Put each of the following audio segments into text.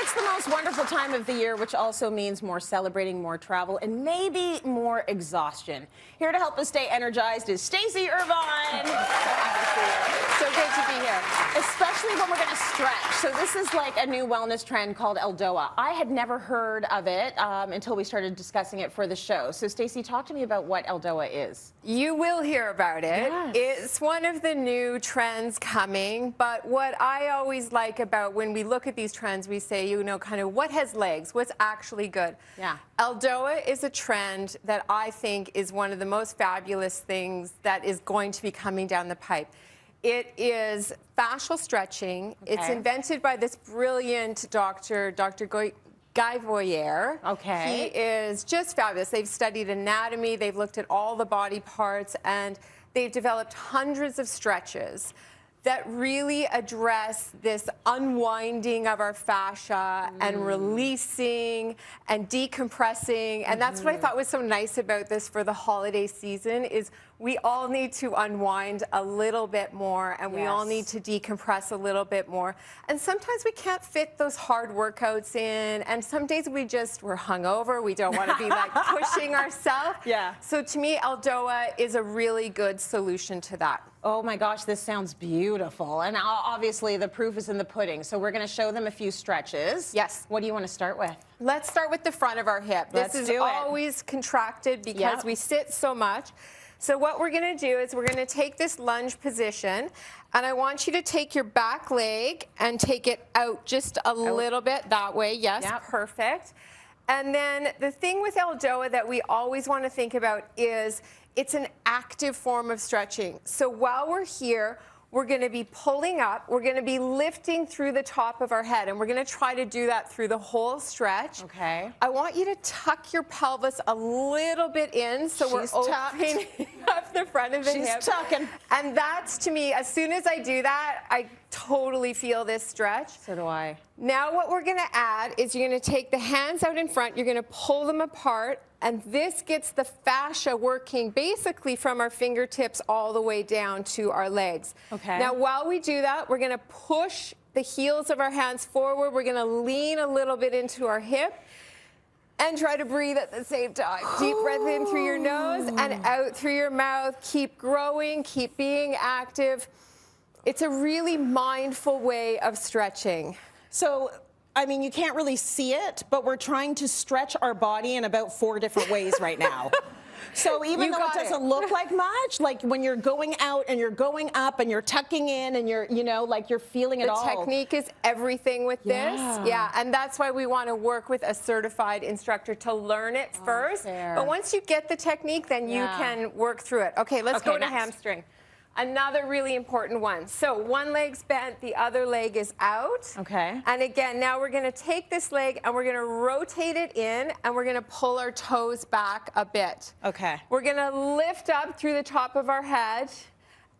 It's the most wonderful time of the year, which also means more celebrating, more travel, and maybe more exhaustion. Here to help us stay energized is Stacy Irvine. So good to be here. Especially when we're going to stretch. So this is like a new wellness trend called ELDOA. I had never heard of it until we started discussing it for the show. So Stacy, talk to me about what ELDOA is. You will hear about it. Yes. It's one of the new trends coming, but what I always like about when we look at these trends, we say, you know, kind of what has legs, what's actually good. Yeah. ELDOA is a trend that I think is one of the most fabulous things that is going to be coming down the pipe. It is fascial stretching. Okay. It's invented by this brilliant doctor, Dr. Guy Voyer. Okay. He is just fabulous. They've studied anatomy, they've looked at all the body parts, and they've developed hundreds of stretches that really address this unwinding of our fascia and releasing and decompressing. And that's what I thought was so nice about this for the holiday season is we all need to unwind a little bit more, and we all need to decompress a little bit more. And sometimes we can't fit those hard workouts in, and some days we're hungover, we don't want to be like pushing ourselves. Yeah. So to me, ELDOA is a really good solution to that. Oh my gosh, this sounds beautiful. And obviously the proof is in the pudding. So we're going to show them a few stretches. Yes. What do you want to start with? Let's start with the front of our hip. Let's This do is it. always contracted because we sit so much. So what we're going to do is we're going to take this lunge position, and I want you to take your back leg and take it out just a little bit that way. Yes, perfect. And then the thing with ELDOA that we always want to think about is it's an active form of stretching. So while we're here, we're going to be pulling up, we're going to be lifting through the top of our head, and we're going to try to do that through the whole stretch. Okay. I want you to tuck your pelvis a little bit in so we're opening up the front of the hip. She's tucking. And that's, to me, as soon as I do that, I totally feel this stretch. So do I. Now what we're going to add is you're going to take the hands out in front, you're going to pull them apart, and this gets the fascia working basically from our fingertips all the way down to our legs. Okay. Now while we do that, we're going to push the heels of our hands forward. We're going to lean a little bit into our hip and try to breathe at the same time. Deep breath in through your nose and out through your mouth. Keep growing, keep being active. It's a really mindful way of stretching. So, I mean, you can't really see it, but we're trying to stretch our body in about 4 different ways right now. So even though it doesn't look like much, like when you're going out and you're going up and you're tucking in and you're, you know, like you're feeling it all. The technique is everything with this. Yeah, and that's why we want to work with a certified instructor to learn it first. But once you get the technique, then you can work through it. Okay, let's go to hamstring. Another really important one. So one leg's bent, the other leg is out. Okay. And again, now we're going to take this leg and we're going to rotate it in, and we're going to pull our toes back a bit. Okay. We're going to lift up through the top of our head.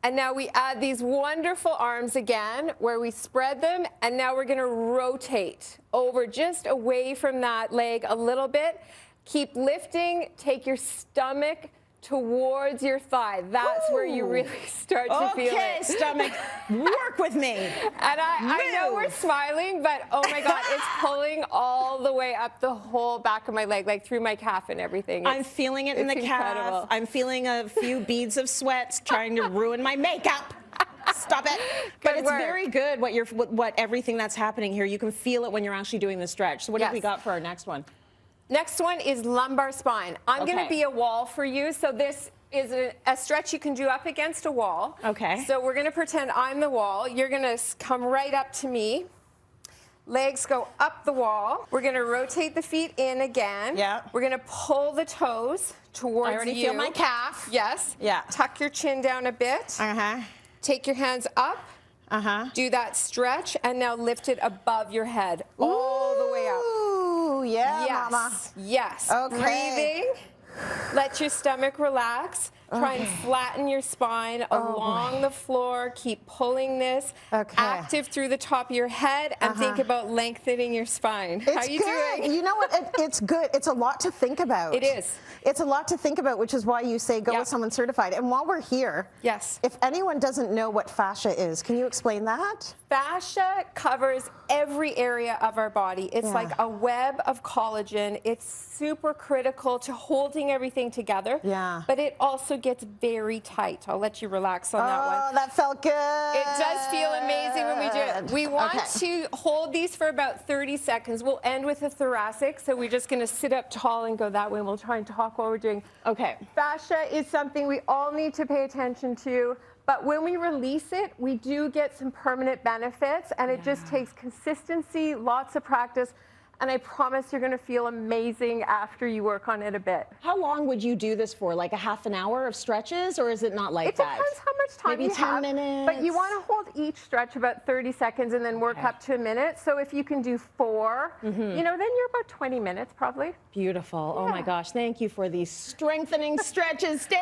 And now we add these wonderful arms again, where we spread them, and now we're going to rotate over just away from that leg a little bit. Keep lifting, take your stomach towards your thigh. That's where you really start to feel it. Okay, stomach, work with me. And I know we're smiling, but oh my God, it's pulling all the way up the whole back of my leg, like through my calf and everything. I'm feeling it in the calf. I'm feeling a few beads of sweat trying to ruin my makeup. Stop it. But it's very good what everything that's happening here. You can feel it when you're actually doing the stretch. So what have we got for our next one? Next one is lumbar spine. I'm going to be a wall for you. So this is a stretch you can do up against a wall. Okay. So we're going to pretend I'm the wall. You're going to come right up to me. Legs go up the wall. We're going to rotate the feet in again. Yeah. We're going to pull the toes towards you. I already feel my calf. Yes. Yeah. Tuck your chin down a bit. Uh-huh. Take your hands up. Uh-huh. Do that stretch, and now lift it above your head all the way up. Ooh, yeah, Yes. mama. Yes. Okay. Breathing. Let your stomach relax. Try and flatten your spine along the floor. Keep pulling this active through the top of your head, and think about lengthening your spine. How you doing? You know what? It's good. It's a lot to think about. It is. It's a lot to think about, which is why you say go with someone certified. And while we're here, if anyone doesn't know what fascia is, can you explain that? Fascia covers every area of our body. It's like a web of collagen. It's super critical to holding everything together. But it also gets very tight. I'll let you relax on that one. Oh, that felt good. It does feel amazing when we do it. We want to hold these for about 30 seconds. We'll end with the thoracic, so we're just going to sit up tall and go that way, and we'll try and talk while we're doing. Fascia is something we all need to pay attention to. But when we release it, we do get some permanent benefits, and it just takes consistency, lots of practice, and I promise you're going to feel amazing after you work on it a bit. How long would you do this for? Like a half an hour of stretches, or is it not like that? It depends how much time you have. Maybe 10 minutes. But you want to hold each stretch about 30 seconds and then work up to a minute. So if you can do 4, you know, then you're about 20 minutes probably. Beautiful. Oh my gosh. Thank you for these strengthening stretches, Stace.